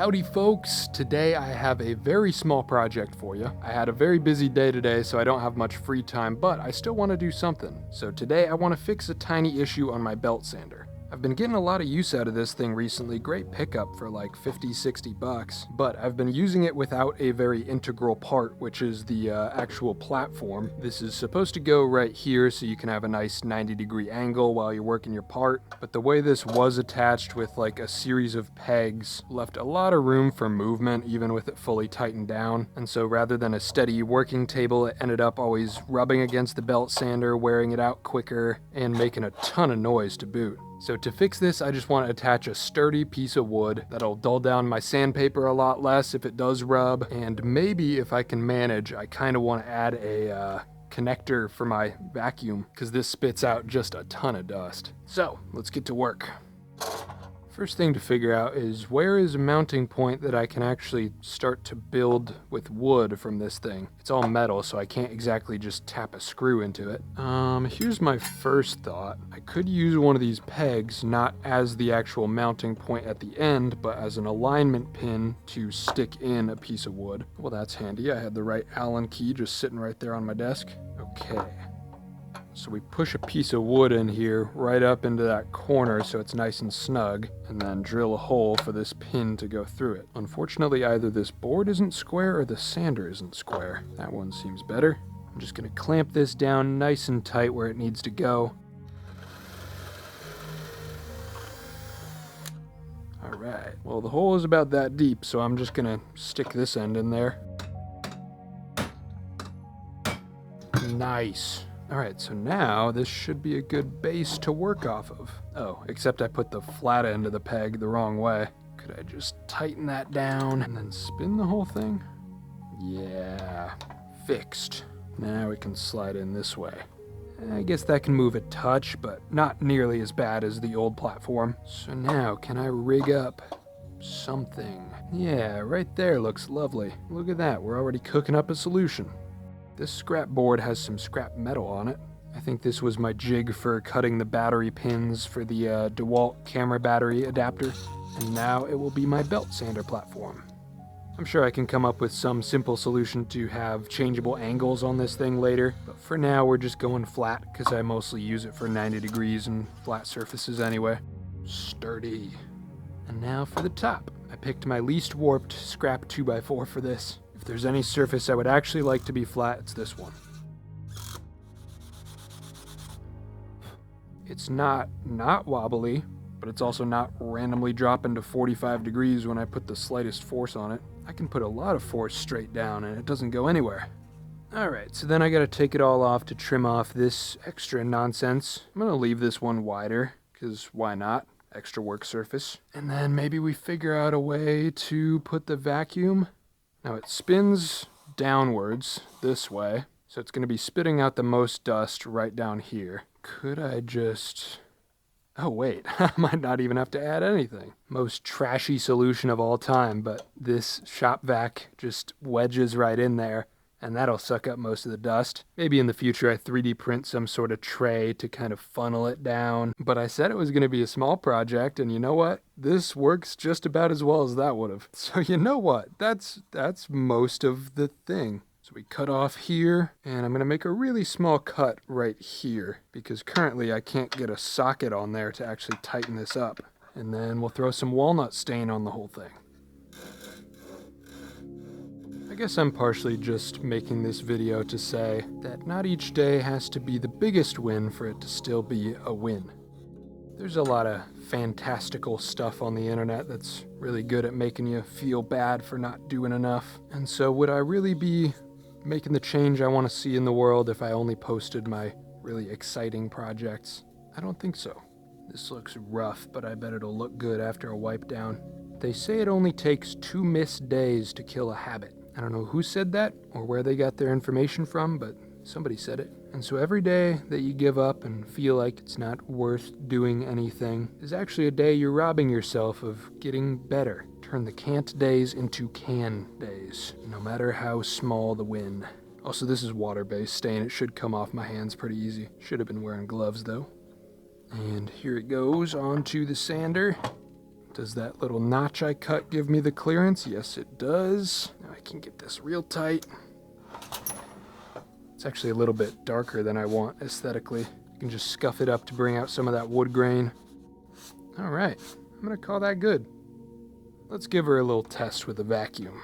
Howdy folks, today I have a very small project for you. I had a very busy day today, so I don't have much free time, but I still want to do something. So today I want to fix a tiny issue on my belt sander. I've been getting a lot of use out of this thing recently, great pickup for like 50-60 bucks, but I've been using it without a very integral part, which is the actual platform. This is supposed to go right here so you can have a nice 90-degree angle while you're working your part, but the way this was attached with like a series of pegs left a lot of room for movement even with it fully tightened down, and so rather than a steady working table, it ended up always rubbing against the belt sander, wearing it out quicker, and making a ton of noise to boot. So to fix this, I just want to attach a sturdy piece of wood that'll dull down my sandpaper a lot less if it does rub, and maybe if I can manage, I kind of want to add a connector for my vacuum, because this spits out just a ton of dust. So let's get to work. First thing to figure out is where is a mounting point that I can actually start to build with wood from this thing. It's all metal, so I can't exactly just tap a screw into it. Here's my first thought. I could use one of these pegs, not as the actual mounting point at the end, but as an alignment pin to stick in a piece of wood. Well, that's handy. I had the right Allen key just sitting right there on my desk. Okay. So we push a piece of wood in here right up into that corner so it's nice and snug, and then drill a hole for this pin to go through it. Unfortunately, either this board isn't square or the sander isn't square. That one seems better. I'm just gonna clamp this down nice and tight where it needs to go. Alright, well the hole is about that deep, so I'm just gonna stick this end in there. Nice. Alright, so now this should be a good base to work off of. Oh, except I put the flat end of the peg the wrong way. Could I just tighten that down and then spin the whole thing? Yeah, fixed. Now we can slide in this way. I guess that can move a touch, but not nearly as bad as the old platform. So now, can I rig up something? Yeah, right there looks lovely. Look at that, we're already cooking up a solution. This scrap board has some scrap metal on it. I think this was my jig for cutting the battery pins for the DeWalt camera battery adapter, and now it will be my belt sander platform. I'm sure I can come up with some simple solution to have changeable angles on this thing later, but for now we're just going flat because I mostly use it for 90 degrees and flat surfaces anyway. Sturdy. And now for the top. I picked my least warped scrap 2x4 for this. If there's any surface I would actually like to be flat, it's this one. It's not wobbly, but it's also not randomly dropping to 45 degrees when I put the slightest force on it. I can put a lot of force straight down and it doesn't go anywhere. Alright, so then I gotta take it all off to trim off this extra nonsense. I'm gonna leave this one wider, because why not? Extra work surface. And then maybe we figure out a way to put the vacuum. Now it spins downwards this way, so it's going to be spitting out the most dust right down here. Could I just... Oh wait, I might not even have to add anything. Most trashy solution of all time, but this shop vac just wedges right in there, and that'll suck up most of the dust. Maybe in the future I 3D print some sort of tray to kind of funnel it down. But I said it was going to be a small project, and you know what? This works just about as well as that would have. So you know what? That's most of the thing. So we cut off here, and I'm going to make a really small cut right here, because currently I can't get a socket on there to actually tighten this up. And then we'll throw some walnut stain on the whole thing. I guess I'm partially just making this video to say that not each day has to be the biggest win for it to still be a win. There's a lot of fantastical stuff on the internet that's really good at making you feel bad for not doing enough. And so would I really be making the change I want to see in the world if I only posted my really exciting projects? I don't think so. This looks rough, but I bet it'll look good after a wipe down. They say it only takes 2 missed days to kill a habit. I don't know who said that or where they got their information from, but somebody said it. And so every day that you give up and feel like it's not worth doing anything is actually a day you're robbing yourself of getting better. Turn the can't days into can days, no matter how small the win. Also, this is water-based stain. It should come off my hands pretty easy. Should have been wearing gloves though. And here it goes onto the sander. Does that little notch I cut give me the clearance? Yes, it does. Now I can get this real tight. It's actually a little bit darker than I want aesthetically. You can just scuff it up to bring out some of that wood grain. All right, I'm gonna call that good. Let's give her a little test with a vacuum.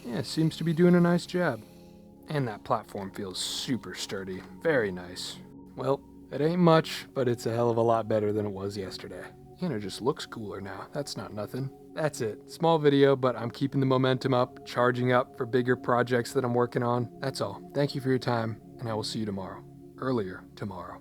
Yeah, seems to be doing a nice job. And that platform feels super sturdy. Very nice. Well, it ain't much, but it's a hell of a lot better than it was yesterday. And it just looks cooler now. That's not nothing. That's it. Small video, but I'm keeping the momentum up, charging up for bigger projects that I'm working on. That's all. Thank you for your time, and I will see you tomorrow. Earlier tomorrow.